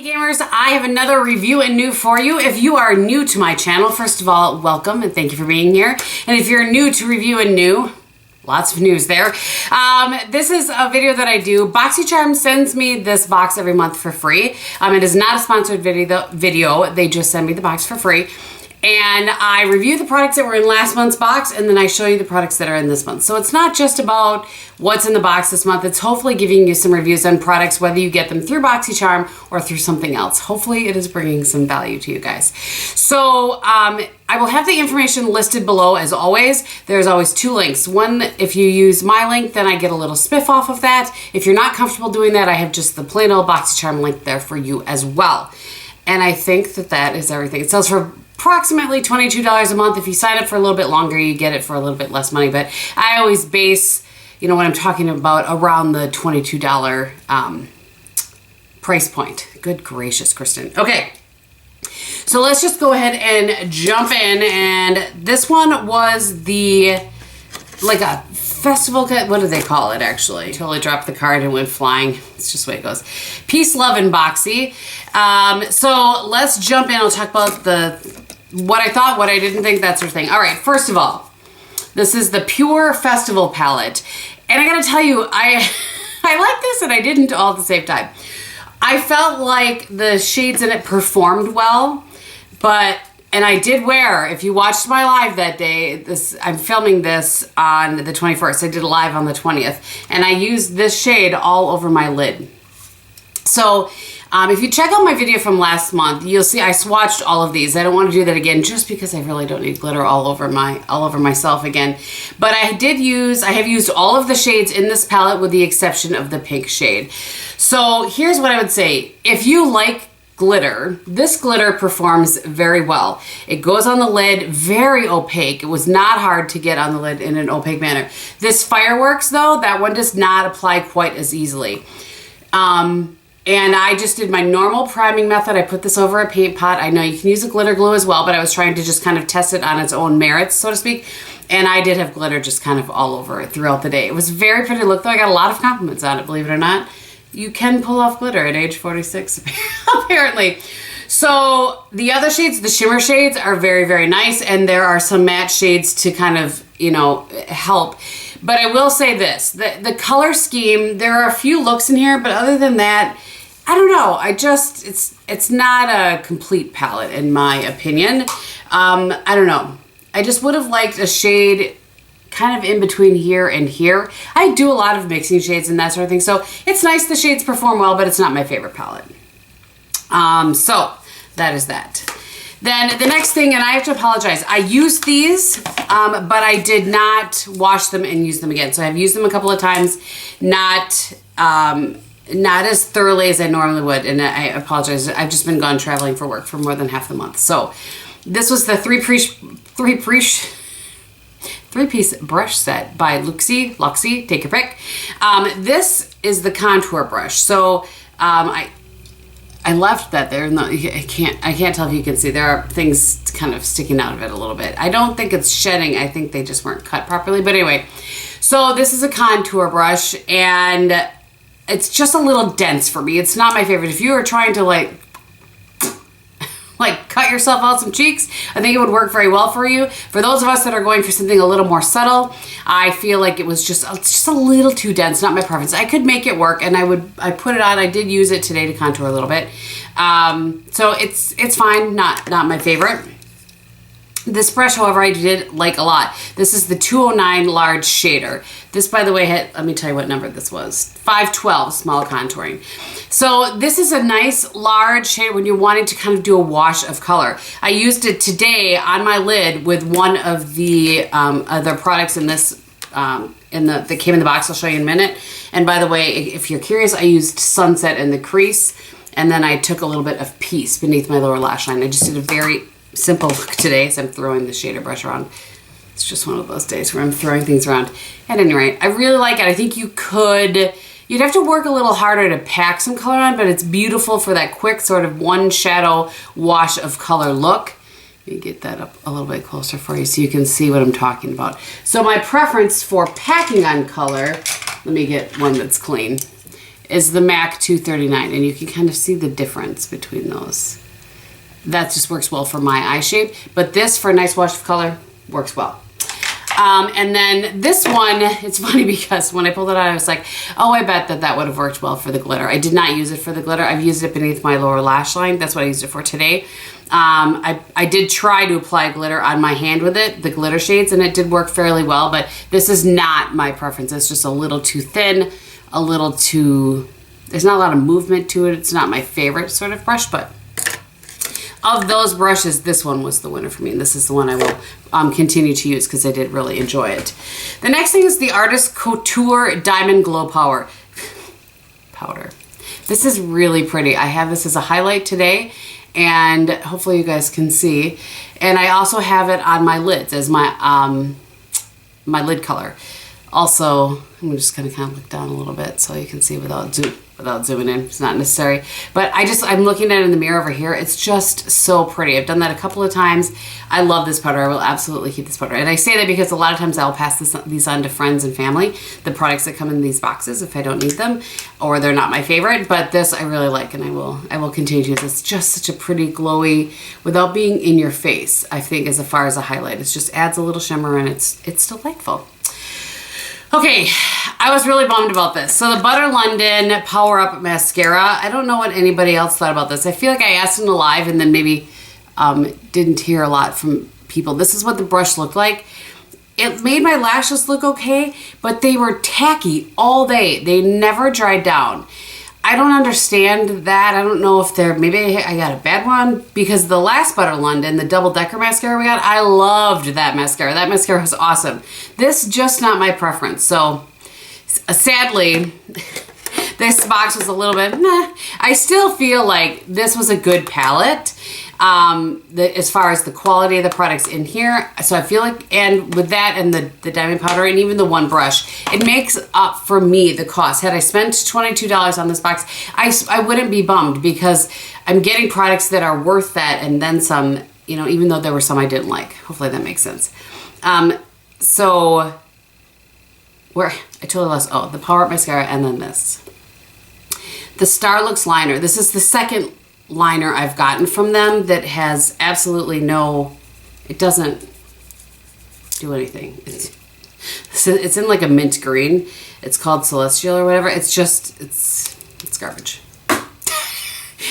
Hey gamers, I have another review and new for you. If you are new to my channel, first of all, welcome and thank you for being here. And if you're new to review and new, lots of news there. This is a video that I do. BoxyCharm sends me this box every month for free. It is not a sponsored video. They just send me the box for free. And I review the products that were in last month's box, and then I show you the products that are in this month. So it's not just about what's in the box this month. It's hopefully giving you some reviews on products, whether you get them through BoxyCharm or through something else. Hopefully it is bringing some value to you guys. So I will have the information listed below as always. There's always two links. One, if you use my link, then I get a little spiff off of that. If you're not comfortable doing that, I have just the plain old BoxyCharm link there for you as well. And I think that that is everything. It sells for approximately $22 a month. If you sign up for a little bit longer, you get it for a little bit less money. But I always base, when I'm talking about around the $22 price point. Good gracious, Kristin. Okay, so let's just go ahead and jump in. And this one was like a festival, what do they call it actually? Totally dropped the card and went flying. It's just the way it goes. Peace, love, and Boxy. So let's jump in. I'll talk about what I thought, what I didn't think, that sort of thing. All right, first of all, this is the Pure Festival palette. And I gotta tell you, I like this and I didn't all at the same time. I felt like the shades in it performed well, and I did wear, if you watched my live that day, I'm filming this on the 21st. I did a live on the 20th, and I used this shade all over my lid. So if you check out my video from last month, you'll see I swatched all of these. I don't want to do that again just because I really don't need glitter all over myself again. But I have used all of the shades in this palette with the exception of the pink shade. So here's what I would say. If you like glitter, this glitter performs very well. It goes on the lid, very opaque. It was not hard to get on the lid in an opaque manner. This Fireworks though, that one does not apply quite as easily. And I just did my normal priming method. I put this over a paint pot. I know you can use a glitter glue as well, but I was trying to just kind of test it on its own merits, so to speak. And I did have glitter just kind of all over it throughout the day. It was very pretty look though. I got a lot of compliments on it, believe it or not. You can pull off glitter at age 46, apparently. So the other shades, the shimmer shades, are very, very nice. And there are some matte shades to kind of, help. But I will say this, the color scheme, there are a few looks in here, but other than that, I don't know. It's not a complete palette in my opinion. I don't know. I just would have liked a shade kind of in between here and here. I do a lot of mixing shades and that sort of thing. So it's nice the shades perform well, but it's not my favorite palette. So that is that. Then the next thing, and I have to apologize, I used these, but I did not wash them and use them again. So I've used them a couple of times, not as thoroughly as I normally would, and I apologize. I've just been gone traveling for work for more than half the month. So this was the three-piece brush set by Luxie, take your pick. This is the contour brush. So I left that there. No, I can't tell if you can see. There are things kind of sticking out of it a little bit. I don't think it's shedding. I think they just weren't cut properly. But anyway, so this is a contour brush, and it's just a little dense for me. It's not my favorite. If you are trying to like cut yourself out some cheeks, I think it would work very well for you. For those of us that are going for something a little more subtle, I feel like it was just a little too dense, not my preference. I could make it work, and I put it on. I did use it today to contour a little bit. So it's fine, not my favorite. This brush, however, I did like a lot. This is the 209 large shader. This, by the way, let me tell you what number this was. 512 small contouring. So this is a nice large shade when you're wanting to kind of do a wash of color. I used it today on my lid with one of the other products in this that came in the box. I'll show you in a minute. And by the way, if you're curious, I used Sunset in the crease, and then I took a little bit of Peace beneath my lower lash line. I just did a very simple look today, so I'm throwing the shader brush around. It's just one of those days where I'm throwing things around. At any rate, I really like it. I think you'd have to work a little harder to pack some color on, but it's beautiful for that quick sort of one shadow wash of color look. Let me get that up a little bit closer for you so you can see what I'm talking about. So my preference for packing on color, let me get one that's clean, is the MAC 239, and you can kind of see the difference between those. That just works well for my eye shape, but this for a nice wash of color works well. And then this one, it's funny because when I pulled it out, I was like, oh, I bet that would have worked well for the glitter. I did not use it for the glitter. I've used it beneath my lower lash line. That's what I used it for today. I did try to apply glitter on my hand with it, the glitter shades, and it did work fairly well, but this is not my preference. It's just a little too thin, a little too, there's not a lot of movement to it. It's not my favorite sort of brush, but of those brushes, this one was the winner for me, and this is the one I will continue to use because I did really enjoy it. The next thing is the Artist Couture Diamond Glow Powder. This is really pretty. I have this as a highlight today, and hopefully you guys can see. And I also have it on my lids as my my lid color. Also, I'm just gonna kind of look down a little bit so you can see without zooming in. It's not necessary. But I'm looking at it in the mirror over here. It's just so pretty. I've done that a couple of times. I love this powder. I will absolutely keep this powder. And I say that because a lot of times I'll pass these on to friends and family, the products that come in these boxes if I don't need them or they're not my favorite. But this I really like, and I will continue to use this. It's just such a pretty glowy, without being in your face, I think, as far as a highlight. It just adds a little shimmer, and it's delightful. Okay, I was really bummed about this. So the Butter London Power Up Mascara, I don't know what anybody else thought about this. I feel like I asked in the live and then maybe didn't hear a lot from people. This is what the brush looked like. It made my lashes look okay, but they were tacky all day. They never dried down. I don't understand that. I don't know if maybe I got a bad one, because the last Butter London, the double decker mascara we got, I loved that mascara. That mascara was awesome. This just not my preference. So sadly, this box was a little bit meh. I still feel like this was a good palette. As far as the quality of the products in here. So I feel like, and with that and the diamond powder and even the one brush, it makes up for me the cost. Had I spent $22 on this box, I wouldn't be bummed, because I'm getting products that are worth that and then some, you know, even though there were some I didn't like. Hopefully that makes sense. So where I totally lost, the Power Up Mascara, and then this. The Starlux Liner. This is the second liner I've gotten from them that has absolutely it doesn't do anything. It's in like a mint green. It's called Celestial or whatever. It's garbage.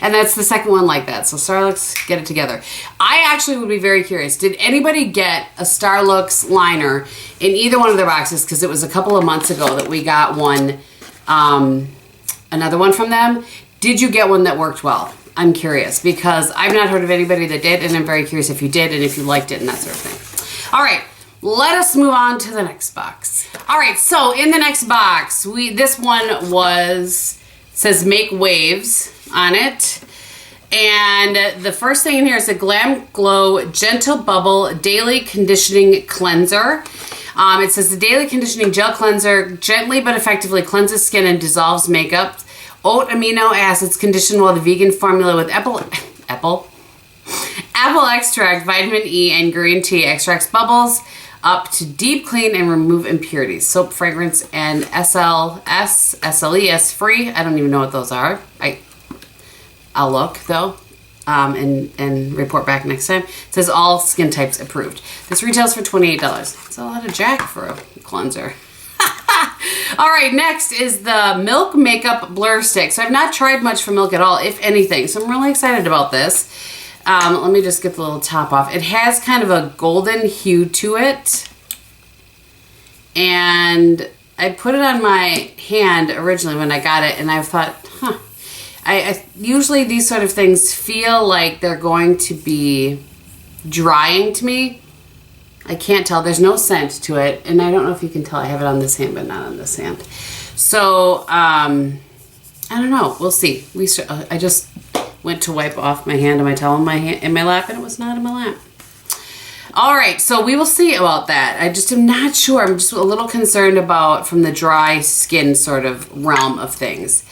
And that's the second one like that. So Starlux, get it together. I actually would be very curious. Did anybody get a Starlux liner in either one of their boxes? Because it was a couple of months ago that we got one, another one from them. Did you get one that worked well? I'm curious, because I've not heard of anybody that did, and I'm very curious if you did and if you liked it and that sort of thing. All right, let us move on to the next box. All right, so in the next box, this one says Make Waves on it. And the first thing in here is a Glam Glow Gentle Bubble Daily Conditioning Cleanser. It says the Daily Conditioning Gel Cleanser gently but effectively cleanses skin and dissolves makeup. Oat amino acids condition while the vegan formula with apple extract, vitamin E, and green tea extracts bubbles up to deep clean and remove impurities. Soap, fragrance, and SLES free. I don't even know what those are. I'll look though and report back next time. It says all skin types approved. This retails for $28. It's a lot of jack for a cleanser. All right, next is the Milk Makeup Blur Stick. So I've not tried much from Milk at all, if anything. So I'm really excited about this. Let me just get the little top off. It has kind of a golden hue to it. And I put it on my hand originally when I got it, and I thought, I usually these sort of things feel like they're going to be drying to me. I can't tell. There's no scent to it, and I don't know if you can tell. I have it on this hand, but not on this hand. So, I don't know. We'll see. I just went to wipe off my hand and my towel in my lap, and it was not in my lap. All right, so we will see about that. I just am not sure. I'm just a little concerned about from the dry skin sort of realm of things.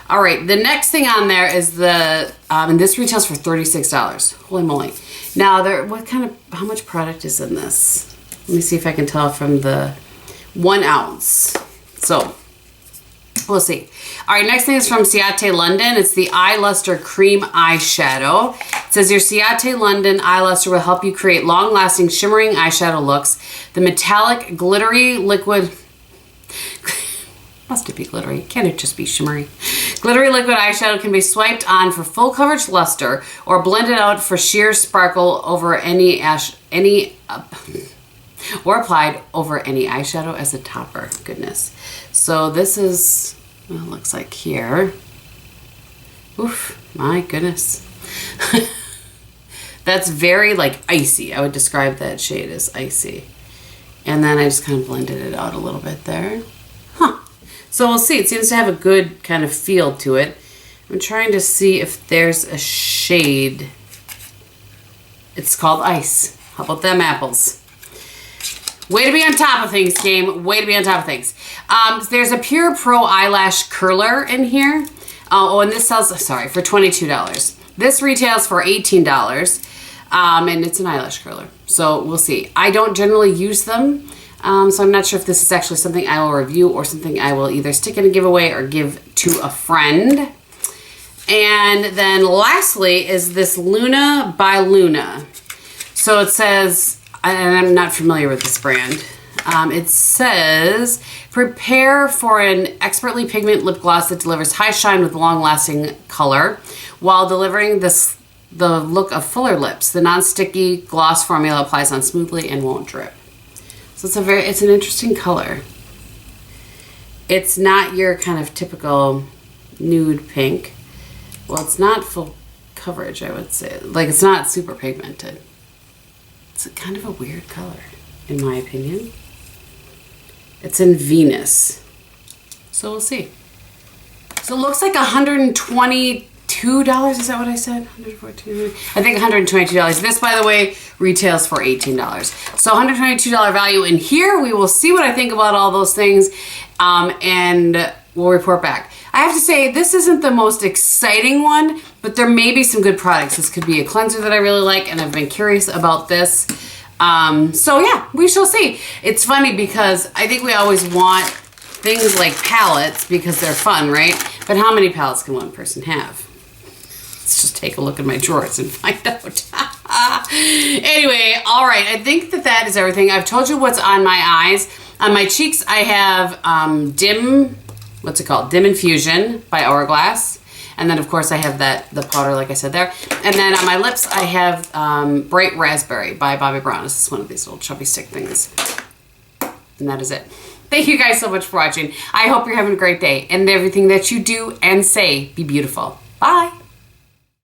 All right, the next thing on there is and this retails for $36. Holy moly. Now, how much product is in this? Let me see if I can tell from the 1 ounce. So, We'll see. All right, next thing is from Ciate London. It's the Eye Luster Cream Eyeshadow. It says your Ciate London Eye Luster will help you create long-lasting shimmering eyeshadow looks. The metallic glittery liquid... Must it be glittery? Can't it just be shimmery? Glittery liquid eyeshadow can be swiped on for full coverage luster or blended out for sheer sparkle over or applied over any eyeshadow as a topper. Goodness. So this is what it looks like here. Oof, my goodness. That's very like icy. I would describe that shade as icy. And then I just kind of blended it out a little bit there. Huh. So we'll see. It seems to have a good kind of feel to it. I'm trying to see if there's a shade. It's called Ice. How about them apples? Way to be on top of things, Gehm. Way to be on top of things. There's a Pure Pro Eyelash Curler in here. Oh, and this sells, sorry, for $22. This retails for $18. And it's an eyelash curler. So we'll see. I don't generally use them. So I'm not sure if this is actually something I will review or something I will either stick in a giveaway or give to a friend. And then lastly is this Luna by Luna. So it says, and I'm not familiar with this brand. It says, prepare for an expertly pigmented lip gloss that delivers high shine with long-lasting color while delivering the look of fuller lips. The non-sticky gloss formula applies on smoothly and won't drip. So it's an interesting color. It's not your kind of typical nude pink. Well, it's not full coverage, I would say. Like, it's not super pigmented. It's kind of a weird color, in my opinion. It's in Venus. So we'll see. So it looks like $122. Is that what I said? $114. I think $122. This, by the way, retails for $18. So $122 value in here. We will see what I think about all those things, and we'll report back. I have to say, this isn't the most exciting one, but there may be some good products. This could be a cleanser that I really like, and I've been curious about this. So yeah, we shall see. It's funny because I think we always want things like palettes because they're fun, right? But how many palettes can one person have? Let's just take a look at my drawers and find out. Anyway, all right. I think that is everything. I've told you what's on my eyes. On my cheeks, I have Dim Infusion by Hourglass. And then, of course, I have the powder, like I said there. And then on my lips, I have Bright Raspberry by Bobbi Brown. This is one of these little chubby stick things. And that is it. Thank you guys so much for watching. I hope you're having a great day. And everything that you do and say, be beautiful. Bye.